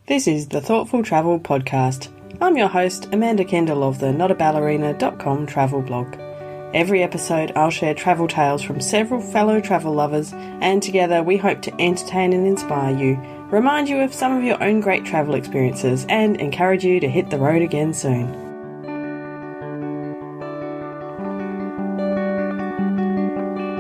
This is the Thoughtful Travel Podcast. I'm your host, Amanda Kendall of the notaballerina.com travel blog. Every episode I'll share travel tales from several fellow travel lovers, and together we hope to entertain and inspire you, remind you of some of your own great travel experiences, and encourage you to hit the road again soon.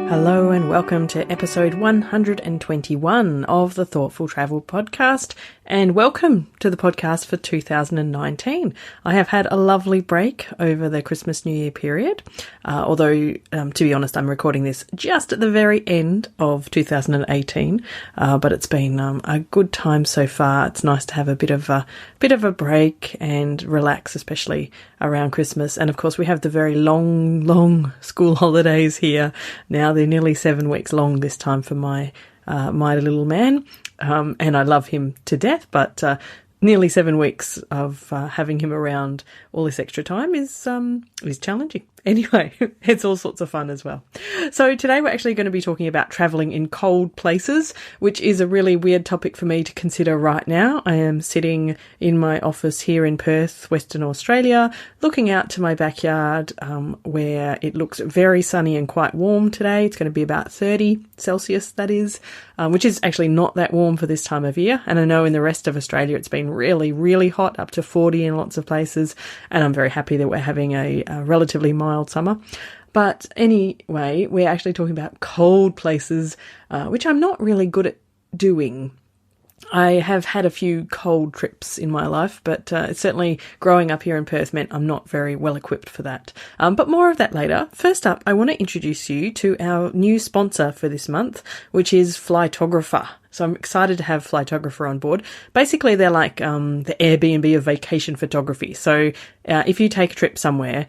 Hello and welcome to episode 121 of the Thoughtful Travel Podcast, and welcome to the podcast for 2019. I have had a lovely break over the Christmas New Year period, although to be honest I'm recording this just at the very end of 2018, but it's been a good time so far. It's nice to have a bit of a break and relax, especially around Christmas. And of course we have the very long school holidays here now. They're nearly 7 weeks long this time for my little man, and I love him to death, but nearly 7 weeks of having him around all this extra time is challenging. Anyway, it's all sorts of fun as well. So today we're actually going to be talking about travelling in cold places, which is a really weird topic for me to consider right now. I am sitting in my office here in Perth, Western Australia, looking out to my backyard, where it looks very sunny and quite warm today. It's going to be about 30 Celsius, that is, which is actually not that warm for this time of year. And I know in the rest of Australia it's been really hot, up to 40 in lots of places. And I'm very happy that we're having a relatively mild summer. But anyway, we're actually talking about cold places, which I'm not really good at doing. I have had a few cold trips in my life, but certainly growing up here in Perth meant I'm not very well equipped for that. But more of that later. First up, I want to introduce you to our new sponsor for this month, which is Flightographer. So I'm excited to have Flightographer on board. Basically, they're like the Airbnb of vacation photography. So if you take a trip somewhere,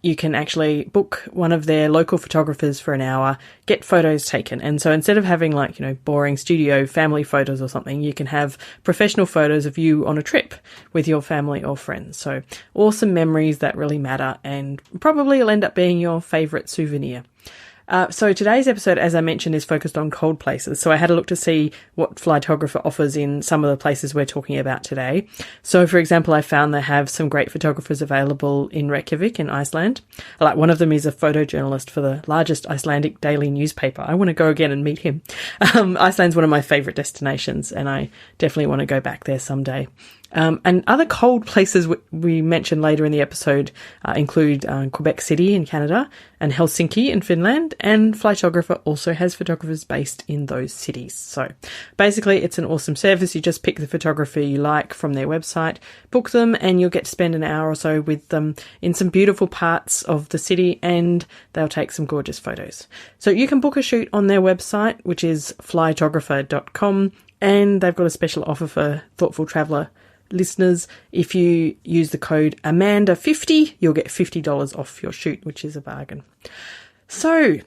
you can actually book one of their local photographers for an hour, get photos taken. And so instead of having boring studio family photos or something, you can have professional photos of you on a trip with your family or friends. So awesome memories that really matter, and probably will end up being your favourite souvenir. So today's episode, as I mentioned, is focused on cold places. So I had a look to see what Flightographer offers in some of the places we're talking about today. So, for example, I found they have some great photographers available in Reykjavik in Iceland. Like, one of them is a photojournalist for the largest Icelandic daily newspaper. I want to go again and meet him. Iceland's one of my favourite destinations, and I definitely want to go back there someday. And other cold places we mentioned later in the episode include Quebec City in Canada and Helsinki in Finland, and Flightographer also has photographers based in those cities. So basically it's an awesome service. You just pick the photographer you like from their website, book them, and you'll get to spend an hour or so with them in some beautiful parts of the city, and they'll take some gorgeous photos. So you can book a shoot on their website, which is flightographer.com, and they've got a special offer for Thoughtful Traveller listeners. If you use the code Amanda50, you'll get $50 off your shoot, which is a bargain. So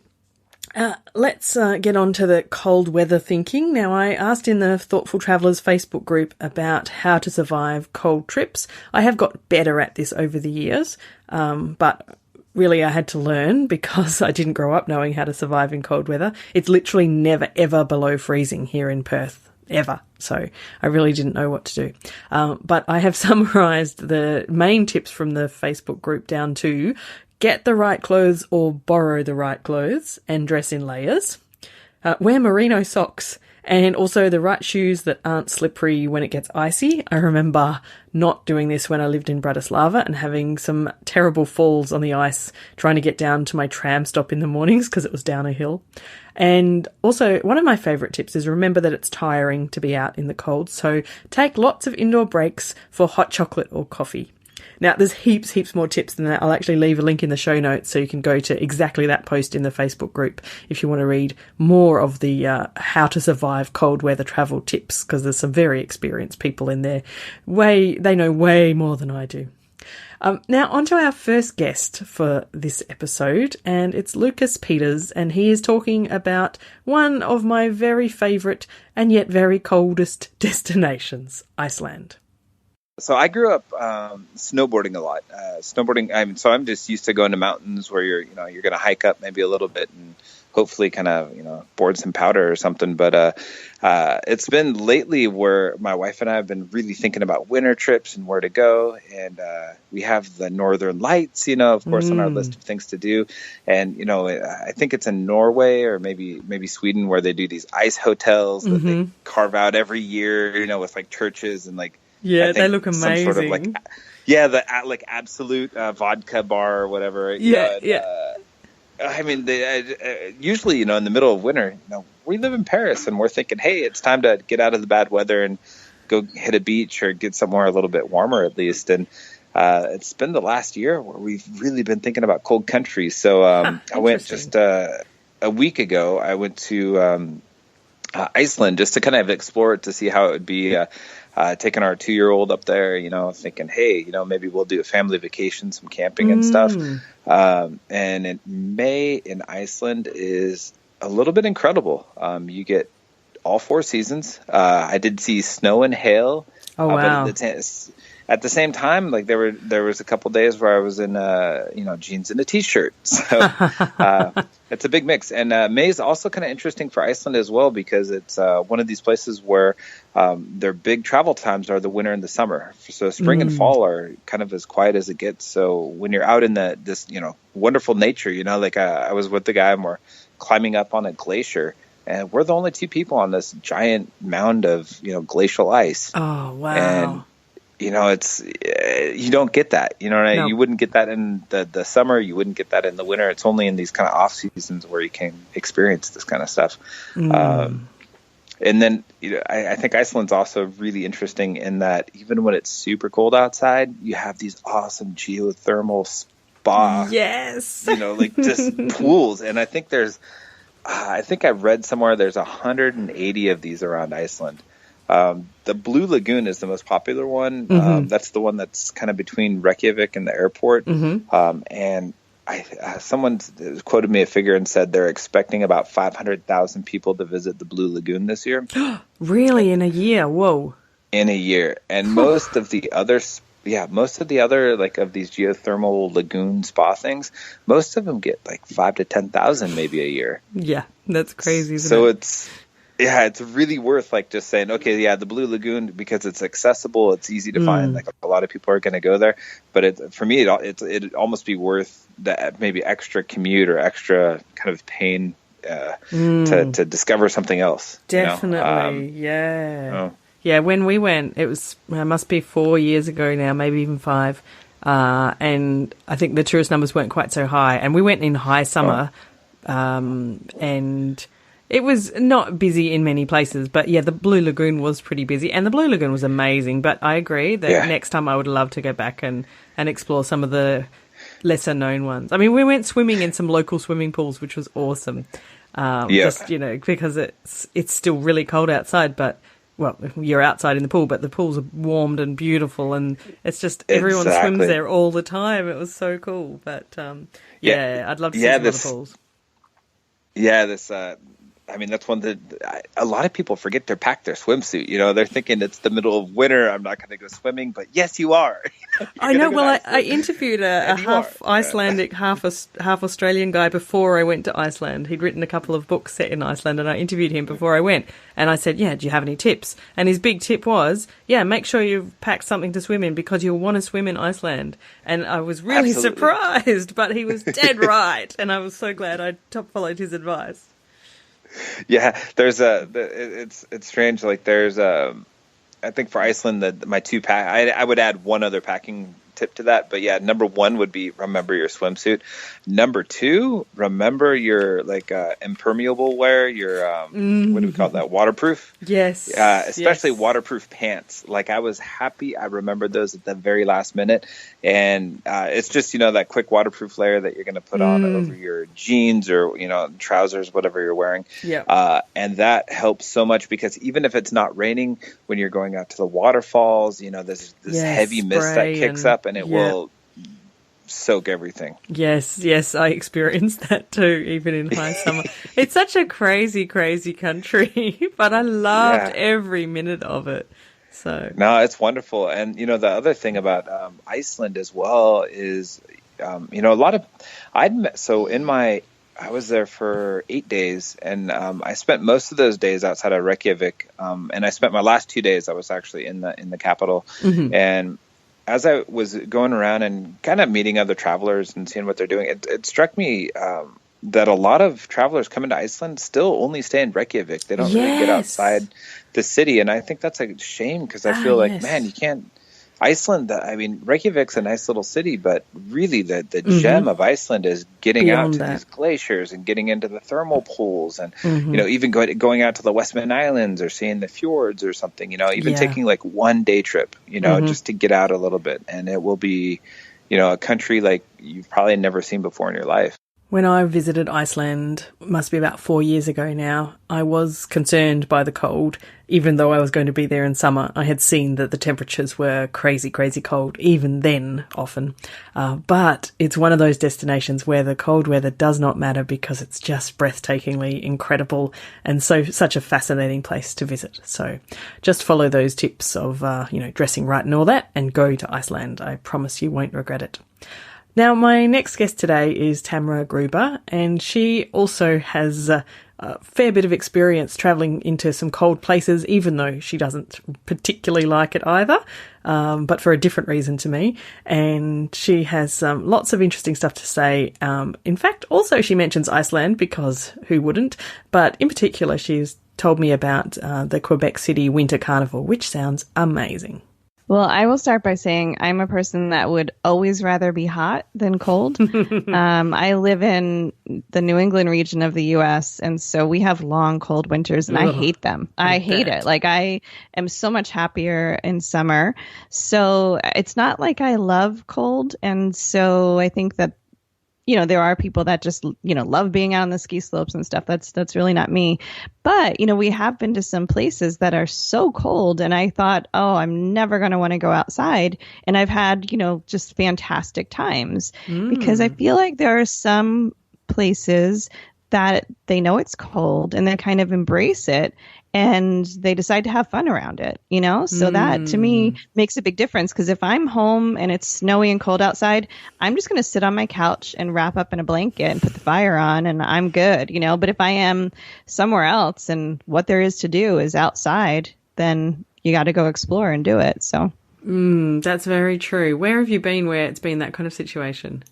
let's get on to the cold weather thinking. Now, I asked in the Thoughtful Travellers Facebook group about how to survive cold trips. I have got better at this over the years, but really I had to learn because I didn't grow up knowing how to survive in cold weather. It's literally never ever below freezing here in Perth. Ever. So I really didn't know what to do. But I have summarised the main tips from the Facebook group down to: get the right clothes or borrow the right clothes and dress in layers, wear merino socks, and also the right shoes that aren't slippery when it gets icy. I remember not doing this when I lived in Bratislava and having some terrible falls on the ice trying to get down to my tram stop in the mornings because it was down a hill. And also, one of my favourite tips is remember that it's tiring to be out in the cold, so take lots of indoor breaks for hot chocolate or coffee. Now, there's heaps more tips than that. I'll actually leave a link in the show notes so you can go to exactly that post in the Facebook group if you want to read more of the how to survive cold weather travel tips, because there's some very experienced people in there. They know way more than I do. Now, on to our first guest for this episode, and it's Lucas Peters, and he is talking about one of my very favourite and yet very coldest destinations, Iceland. So I grew up snowboarding a lot. I'm just used to going to mountains where you're going to hike up maybe a little bit and hopefully kind of, board some powder or something. But it's been lately where my wife and I have been really thinking about winter trips and where to go. And we have the Northern Lights, of course, on our list of things to do. And, I think it's in Norway or maybe Sweden where they do these ice hotels that they carve out every year, with like churches and like, yeah, they look amazing. Some sort of like, the like absolute vodka bar or whatever. Yeah. I mean, they, usually, in the middle of winter, we live in Paris and we're thinking, hey, it's time to get out of the bad weather and go hit a beach or get somewhere a little bit warmer at least. And it's been the last year where we've really been thinking about cold countries. So I went just a week ago. I went to Iceland just to kind of explore it to see how it would be. Taking our 2-year-old up there, thinking, hey, maybe we'll do a family vacation, some camping and stuff. And in May in Iceland is a little bit incredible. You get all 4 seasons. I did see snow and hail. Oh, wow. But at the same time, like there was a couple days where I was in jeans and a t-shirt. So it's a big mix. And May is also kind of interesting for Iceland as well because it's one of these places where their big travel times are the winter and the summer. So spring and fall are kind of as quiet as it gets. So when you're out in this wonderful nature, like I was with the guy and we're climbing up on a glacier. And we're the only 2 people on this giant mound of glacial ice. Oh, wow. And it's you don't get that. No. You wouldn't get that in the summer. You wouldn't get that in the winter. It's only in these kind of off seasons where you can experience this kind of stuff. And then I think Iceland's also really interesting in that even when it's super cold outside, you have these awesome geothermal spa. Yes. Like just pools. And I think I read somewhere there's 180 of these around Iceland. The Blue Lagoon is the most popular one. That's the one that's kind of between Reykjavik and the airport. And someone quoted me a figure and said they're expecting about 500,000 people to visit the Blue Lagoon this year. Really? In a year? Whoa. In a year. And most of the other like of these geothermal lagoon spa things, most of them get like 5,000 to 10,000 maybe a year. Yeah, that's crazy. Isn't it? It's really worth like just saying, okay, the Blue Lagoon, because it's accessible, it's easy to find. Like a lot of people are going to go there, but for me, it'd almost be worth that maybe extra commute or extra kind of pain to discover something else. Definitely, yeah. Yeah, when we went, it must be 4 years ago now, maybe even 5, and I think the tourist numbers weren't quite so high, and we went in high summer, and it was not busy in many places, but the Blue Lagoon was pretty busy, and the Blue Lagoon was amazing. But I agree that next time I would love to go back and explore some of the lesser known ones. I mean, we went swimming in some local swimming pools, which was awesome. Just because it's still really cold outside, but you're outside in the pool, but the pools are warmed and beautiful, and it's just everyone swims there all the time. It was so cool. But I'd love to see some other pools. That's one that a lot of people forget to pack their swimsuit. They're thinking it's the middle of winter. I'm not going to go swimming, but yes, you are. I know. Well, I interviewed a half Icelandic, half Australian guy before I went to Iceland. He'd written a couple of books set in Iceland, and I interviewed him before I went. And I said, do you have any tips? And his big tip was, make sure you pack something to swim in because you'll want to swim in Iceland. And I was really surprised, but he was dead right. And I was so glad I followed his advice. Yeah, it's strange. Like there's I think for Iceland my 2 pack. I would add one other packing tip to that, but number 1 would be remember your swimsuit. Number 2, remember your impermeable wear. Your what do we call that? Waterproof. Yes. Especially waterproof pants. Like I was happy I remembered those at the very last minute, and it's just that quick waterproof layer that you're going to put on over your jeans or trousers, whatever you're wearing. Yeah. And that helps so much because even if it's not raining, when you're going out to the waterfalls, there's this heavy mist that kicks up. And it will soak everything. Yes, I experienced that too, even in high summer. It's such a crazy, crazy country, but I loved every minute of it. So no, it's wonderful. And the other thing about Iceland as well is a lot of in my I was there for 8 days, and I spent most of those days outside of Reykjavik. And I spent my last 2 days. I was actually in the capital, and as I was going around and kind of meeting other travelers and seeing what they're doing, it struck me that a lot of travelers coming to Iceland still only stay in Reykjavik. They don't really get outside the city, and I think that's a shame because I feel like, man, you can't. Iceland, I mean, Reykjavik's a nice little city, but really the gem of Iceland is getting out to these glaciers and getting into the thermal pools and, even going out to the Westman Islands or seeing the fjords or something, even taking like one day trip, just to get out a little bit. And it will be, a country like you've probably never seen before in your life. When I visited Iceland, must be about 4 years ago now, I was concerned by the cold. Even though I was going to be there in summer, I had seen that the temperatures were crazy, crazy cold, even then, often. But it's one of those destinations where the cold weather does not matter because it's just breathtakingly incredible and such a fascinating place to visit. So just follow those tips of, dressing right and all that and go to Iceland. I promise you won't regret it. Now, my next guest today is Tamara Gruber, and she also has a fair bit of experience travelling into some cold places, even though she doesn't particularly like it either, but for a different reason to me. And she has lots of interesting stuff to say. In fact, also she mentions Iceland, because who wouldn't? But in particular, she's told me about the Quebec City Winter Carnival, which sounds amazing. Well, I will start by saying I'm a person that would always rather be hot than cold. I live in the New England region of the U.S., and so we have long, cold winters, and I hate them. I hate it. Like, I am so much happier in summer. So it's not like I love cold, and so I think that there are people that just, love being out on the ski slopes and stuff. That's really not me. But, we have been to some places that are so cold. And I thought, I'm never going to want to go outside. And I've had, just fantastic times because I feel like there are some places that they know it's cold and they kind of embrace it. And they decide to have fun around it, So that, to me, makes a big difference. Because if I'm home and it's snowy and cold outside, I'm just going to sit on my couch and wrap up in a blanket and put the fire on, and I'm good, But if I am somewhere else and what there is to do is outside, then you got to go explore and do it. So that's very true. Where have you been where it's been that kind of situation?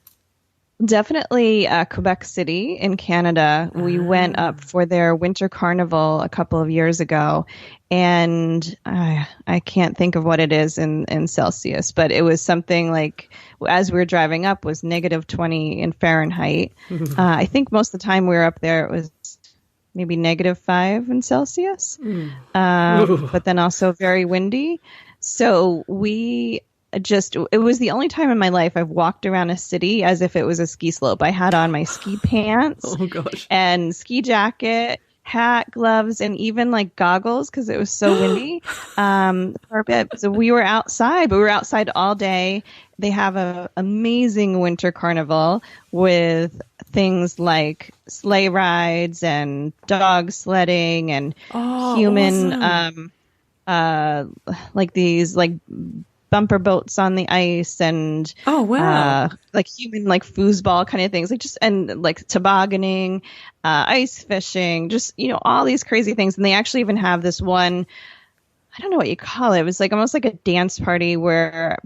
Definitely Quebec City in Canada. We went up for their Winter Carnival a couple of years ago, and I can't think of what it is in Celsius, but it was something like, as we were driving up, was -20 in Fahrenheit. I think most of the time we were up there, it was maybe -5 in Celsius, but then also very windy. So it was the only time in my life I've walked around a city as if it was a ski slope. I had on my ski pants and ski jacket, hat, gloves, and even like goggles because it was so windy for a bit. So we were outside, but we were outside all day. They have an amazing winter carnival with things like sleigh rides and dog sledding and human, awesome. Like these like bumper boats on the ice and like human like foosball kind of things, like just and like tobogganing, ice fishing, just all these crazy things. And they actually even have this one, I don't know what you call it. It was like almost like a dance party where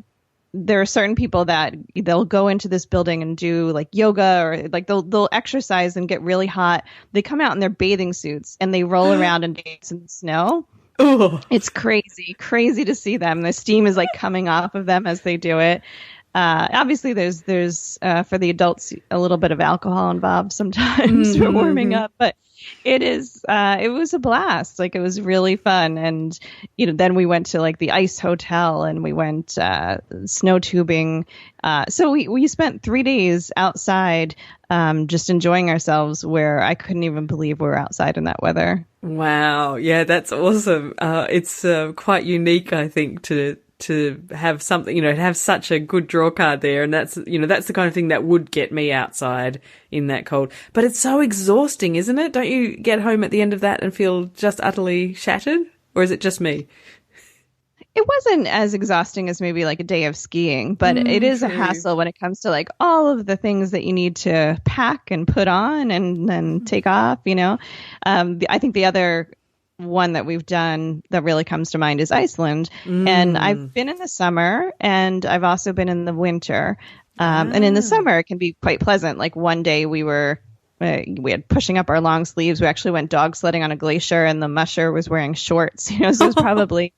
there are certain people that they'll go into this building and do like yoga or like they'll exercise and get really hot. They come out in their bathing suits and they roll around and dance in the snow. Ooh. It's crazy to see them. The steam is like coming off of them as they do it. Obviously, there's for the adults a little bit of alcohol involved sometimes for warming up, but it was a blast. Like, it was really fun. And then we went to like the ice hotel and we went snow tubing. So we spent 3 days outside, just enjoying ourselves, where I couldn't even believe we were outside in that weather. Wow. Yeah, that's awesome. It's quite unique, I think, to have something, to have such a good draw card there. And that's the kind of thing that would get me outside in that cold. But it's so exhausting, isn't it? Don't you get home at the end of that and feel just utterly shattered? Or is it just me? it wasn't as exhausting as maybe like a day of skiing, but it is a hassle when it comes to like all of the things that you need to pack and put on and then take off, you know. I think the other one that we've done that really comes to mind is Iceland. And I've been in the summer and I've also been in the winter. And in the summer, it can be quite pleasant. Like one day we had pushing up our long sleeves. We actually went dog sledding on a glacier and the musher was wearing shorts. You know, so it was probably,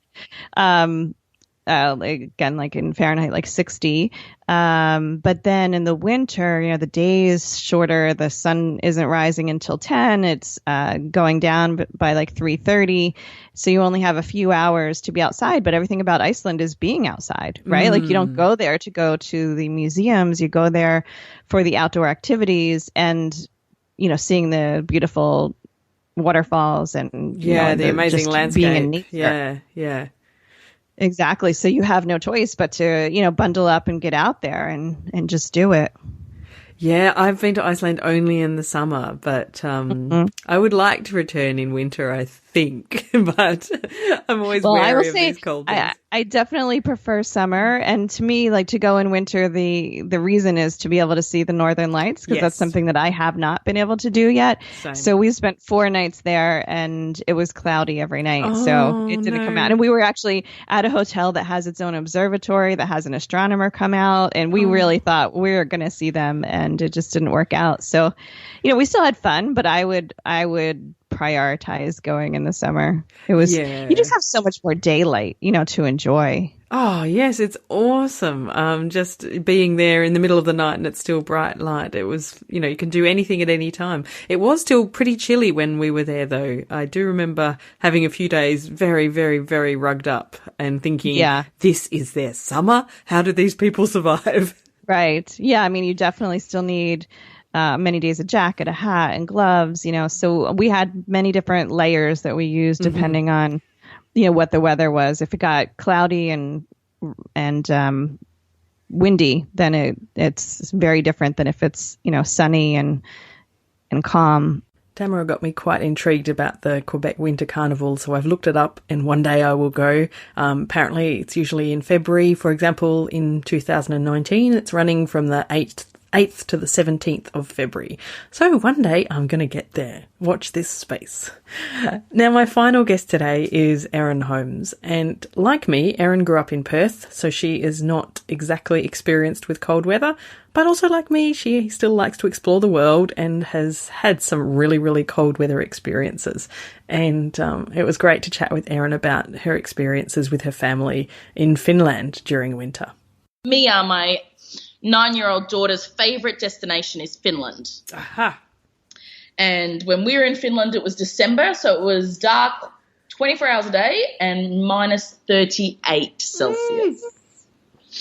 again, like in Fahrenheit, like 60. But then in the winter, you know, the day is shorter. The sun isn't rising until 10. It's going down by like 3:30. So you only have a few hours to be outside. But everything about Iceland is being outside, right? Like you don't go there to go to the museums. You go there for the outdoor activities and, you know, seeing the beautiful waterfalls and the amazing landscape. Being in nature. Yeah. Exactly. So you have no choice but to, you know, bundle up and get out there and just do it. Yeah, I've been to Iceland only in the summer, but I would like to return in winter, I think. But I'm always wary of these cold days. I definitely prefer summer. And to me, like to go in winter, the reason is to be able to see the Northern Lights, because that's something that I have not been able to do yet. Same. So we spent 4 nights there and it was cloudy every night. So it didn't come out. And we were actually at a hotel that has its own observatory that has an astronomer come out. And we really thought we were going to see them and it just didn't work out. So, you know, we still had fun, but I would prioritize going in the summer. It was, you just have so much more daylight, you know, to enjoy. Oh, yes, it's awesome. Just being there in the middle of the night and it's still bright light. It was, you know, you can do anything at any time. It was still pretty chilly when we were there, though. I do remember having a few days very, very, very rugged up and thinking, this is their summer? How do these people survive? Right. Yeah, I mean, you definitely still need many days a jacket, a hat, and gloves, you know. So we had many different layers that we used depending on, you know, what the weather was. If it got cloudy and windy, then it's very different than if it's, you know, sunny and calm. Tamara got me quite intrigued about the Quebec Winter Carnival, so I've looked it up and one day I will go. Apparently it's usually in February. For example, in 2019, it's running from the 8th to the 17th of February. So one day I'm going to get there. Watch this space. Now, my final guest today is Erin Holmes. And like me, Erin grew up in Perth, so she is not exactly experienced with cold weather. But also like me, she still likes to explore the world and has had some really, really cold weather experiences. And it was great to chat with Erin about her experiences with her family in Finland during winter. My 9-year-old daughter's favourite destination is Finland. Aha. And when we were in Finland, it was December, so it was dark 24 hours a day and minus 38 Celsius.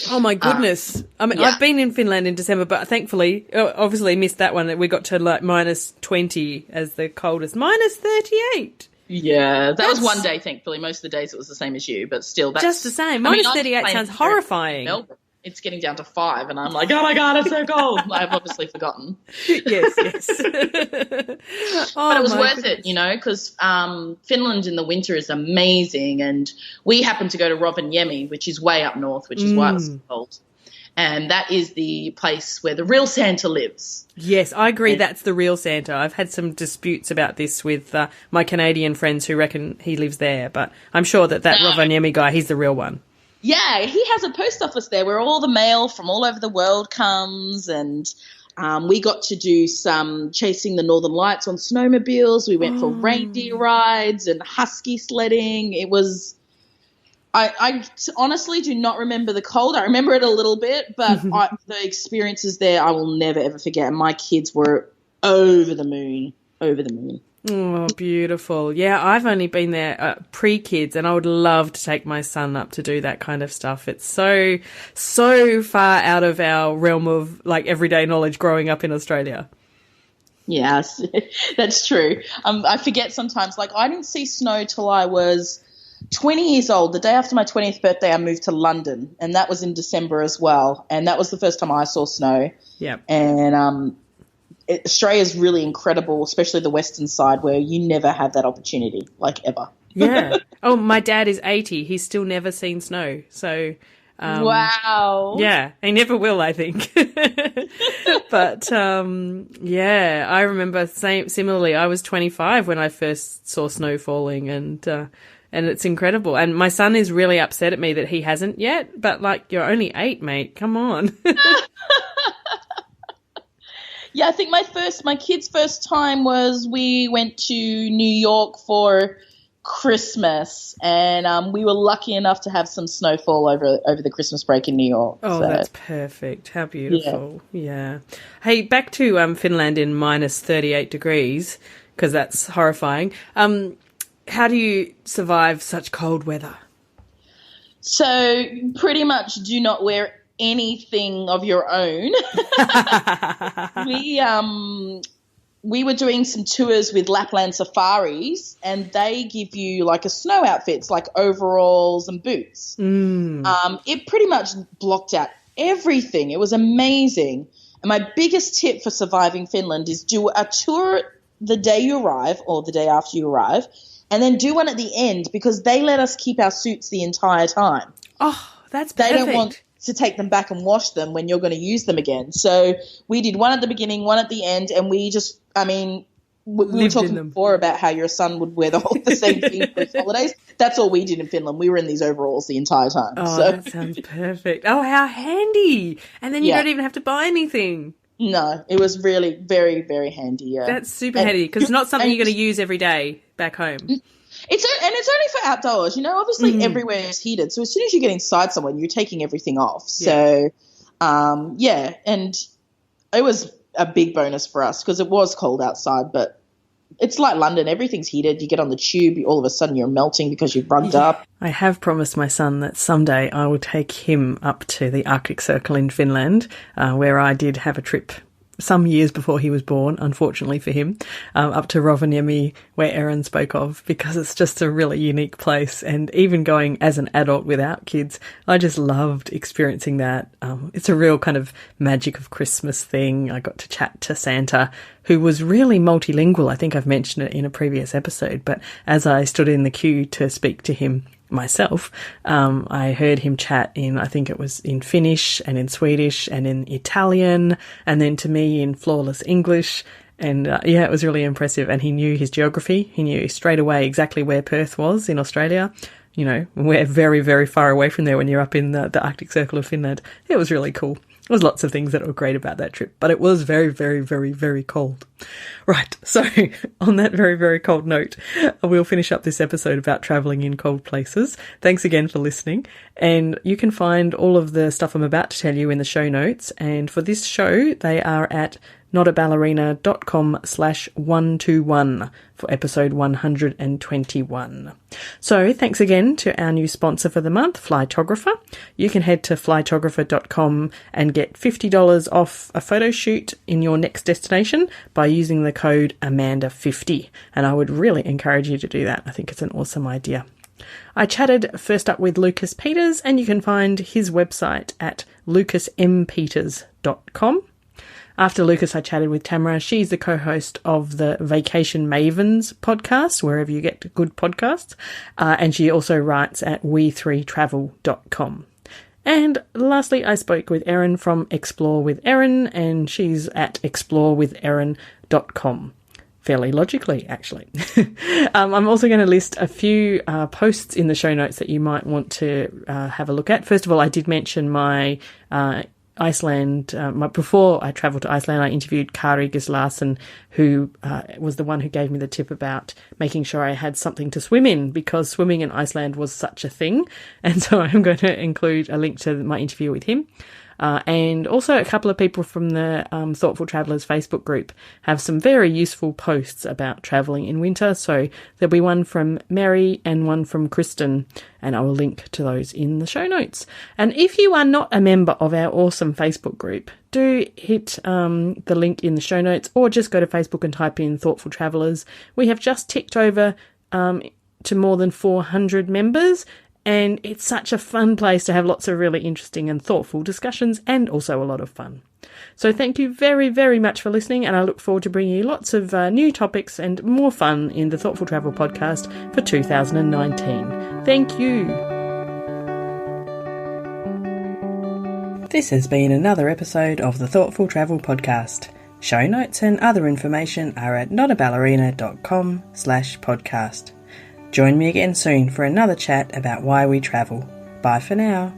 Oh, my goodness. I mean, I've been in Finland in December, but thankfully, obviously missed that one. We got to like minus 20 as the coldest. Minus 38. Yeah, that was one day, thankfully. Most of the days it was the same as you, but still. That's just the same. Minus 38 sounds horrifying. Melbourne. It's getting down to 5, and I'm like, oh my God, it's so cold. I've obviously forgotten. Yes. But it was worth it, you know, because Finland in the winter is amazing, and we happened to go to Rovaniemi, which is way up north, which is why it was so cold. And that is the place where the real Santa lives. Yes, I agree. That's the real Santa. I've had some disputes about this with my Canadian friends who reckon he lives there, but I'm sure that Rovaniemi guy, he's the real one. Yeah, he has a post office there where all the mail from all over the world comes, and we got to do some chasing the Northern Lights on snowmobiles. We went for reindeer rides and husky sledding. It was I honestly do not remember the cold. I remember it a little bit, but the experiences there I will never, ever forget. And my kids were over the moon. Oh, beautiful. Yeah, I've only been there pre-kids, and I would love to take my son up to do that kind of stuff. It's so far out of our realm of like everyday knowledge growing up in Australia. Yes, that's true. I forget sometimes, like I didn't see snow till I was 20 years old. The day after my 20th birthday, I moved to London, and that was in December as well. And that was the first time I saw snow. Yeah. And Australia is really incredible, especially the western side, where you never have that opportunity, like ever. Yeah. Oh, my dad is 80. He's still never seen snow. So, Wow. yeah, he never will, I think. But, yeah, I remember similarly, I was 25 when I first saw snow falling, and it's incredible. And my son is really upset at me that he hasn't yet, but like, you're only 8, mate. Come on. Yeah, I think my kid's first time was we went to New York for Christmas, and we were lucky enough to have some snowfall over the Christmas break in New York. Oh, that's perfect. How beautiful. Yeah. Hey, back to Finland in minus 38 degrees, because that's horrifying. How do you survive such cold weather? So pretty much do not wear anything of your own. We were doing some tours with Lapland Safaris, and they give you like a snow outfits, like overalls and boots. It pretty much blocked out everything. It was amazing. And my biggest tip for surviving Finland is do a tour the day you arrive or the day after you arrive, and then do one at the end, because they let us keep our suits the entire time. Oh, that's perfect. They don't want to take them back and wash them when you're going to use them again. So we did one at the beginning, one at the end, and we just, we were talking before about how your son would wear the same thing for his holidays. That's all we did in Finland. We were in these overalls the entire time. Oh, that sounds perfect. Oh, how handy. And then you don't even have to buy anything. No, it was really very, very handy, yeah. That's super handy, because it's not something you're going to use every day back home. It's only for outdoors, obviously everywhere is heated. So as soon as you get inside somewhere, you're taking everything off. So, and it was a big bonus for us because it was cold outside, but it's like London. Everything's heated. You get on the tube, all of a sudden you're melting because you've rugged up. I have promised my son that someday I will take him up to the Arctic Circle in Finland, where I did have a trip some years before he was born, unfortunately for him, up to Rovaniemi, where Erin spoke of, because it's just a really unique place. And even going as an adult without kids, I just loved experiencing that. It's a real kind of magic of Christmas thing. I got to chat to Santa, who was really multilingual. I think I've mentioned it in a previous episode, but as I stood in the queue to speak to him myself, I heard him chat I think it was in Finnish and in Swedish and in Italian, and then to me in flawless English. And it was really impressive. And he knew his geography. He knew straight away exactly where Perth was in Australia. We're very, very far away from there when you're up in the Arctic Circle of Finland. It was really cool. There was lots of things that were great about that trip, but it was very, very, very, very cold. Right, so on that very, very cold note, we'll finish up this episode about travelling in cold places. Thanks again for listening, and you can find all of the stuff I'm about to tell you in the show notes, and for this show, they are at notaballerina.com/121 for episode 121. So thanks again to our new sponsor for the month, Flytographer. You can head to flytographer.com and get $50 off a photo shoot in your next destination by using the code Amanda50. And I would really encourage you to do that. I think it's an awesome idea. I chatted first up with Lucas Peters, and you can find his website at lucasmpeters.com. After Lucas, I chatted with Tamara. She's the co-host of the Vacation Mavens podcast, wherever you get good podcasts. And she also writes at we3travel.com. And lastly, I spoke with Erin from Explore with Erin, and she's at explorewitherin.com. Fairly logically, actually. I'm also going to list a few posts in the show notes that you might want to have a look at. First of all, I did mention my Iceland. Before I travelled to Iceland, I interviewed Kari Gislason, who was the one who gave me the tip about making sure I had something to swim in, because swimming in Iceland was such a thing. And so I'm going to include a link to my interview with him. And also a couple of people from the Thoughtful Travellers Facebook group have some very useful posts about travelling in winter. So there'll be one from Mary and one from Kristen, and I will link to those in the show notes. And if you are not a member of our awesome Facebook group, do hit the link in the show notes, or just go to Facebook and type in Thoughtful Travellers. We have just ticked over to more than 400 members, And it's such a fun place to have lots of really interesting and thoughtful discussions and also a lot of fun. So thank you very, very much for listening, and I look forward to bringing you lots of new topics and more fun in the Thoughtful Travel podcast for 2019. Thank you. This has been another episode of the Thoughtful Travel podcast. Show notes and other information are at notaballerina.com/podcast. Join me again soon for another chat about why we travel. Bye for now.